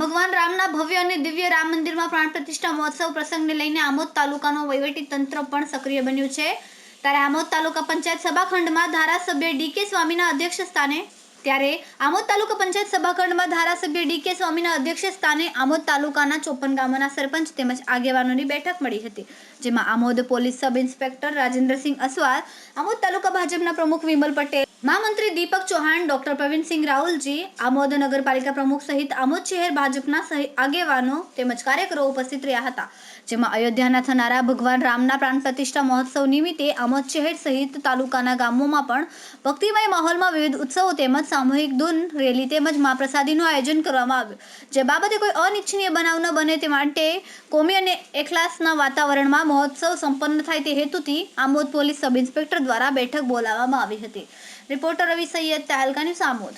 ભગવાન રામના ભવ્ય અને દિવ્ય રામ મંદિરમાં પ્રાણ પ્રતિષ્ઠા મહોત્સવ પ્રસંગને લઈને આમોદ તાલુકાનો વહીવટી તંત્ર પણ સક્રિય બન્યું છે। ત્યારે આમોદ તાલુકા પંચાયત સભાખંડમાં ધારાસભ્ય ડી.કે. સ્વામીના અધ્યક્ષ સ્થાને આમોદ તાલુકાના 54 ગામોના સરપંચ તેમજ આગેવાનોની બેઠક મળી હતી, જેમાં Amod police sub inspector Rajendrasinh Aswar, Amod taluka ભાજપના પ્રમુખ વિમલ પટેલ, મહામંત્રી દીપક ચૌહાણ, ડોક્ટર પ્રવીણસિંહ રાहुलજી, આમોદ નગરપાલિકા પ્રમુખ સહિત આમોદ શહેર ભાજપના આગેવાનો તેમજ કાર્યકરો ઉપસ્થિત રહ્યા હતા, જેમાં અયોધ્યાના થનારા ભગવાન રામના પ્રાણ પ્રતિષ્ઠા મહોત્સવ નિમિત્તે આમોદ શહેર સહિત તાલુકાના ગામોમાં પણ ભક્તિમય માહોલમાં વિવિધ ઉત્સવો તેમજ સામૂહિક ધૂન રેલી તેમજ મહાપ્રસાદીનું આયોજન કરવામાં આવ્યું, જે બાબતે કોઈ અનિચ્છનીય બનાવ ન બને તે માટે કોમી અને એખલાસના વાતાવરણમાં મહોત્સવ સંપન્ન થાય તે હેતુથી આમોદ પોલીસ સબ ઇન્સ્પેક્ટર દ્વારા બેઠક બોલાવવામાં આવી હતી। રિપોર્ટર રવિ સૈયદ, તહેલકા ન્યૂઝ, આમોદ।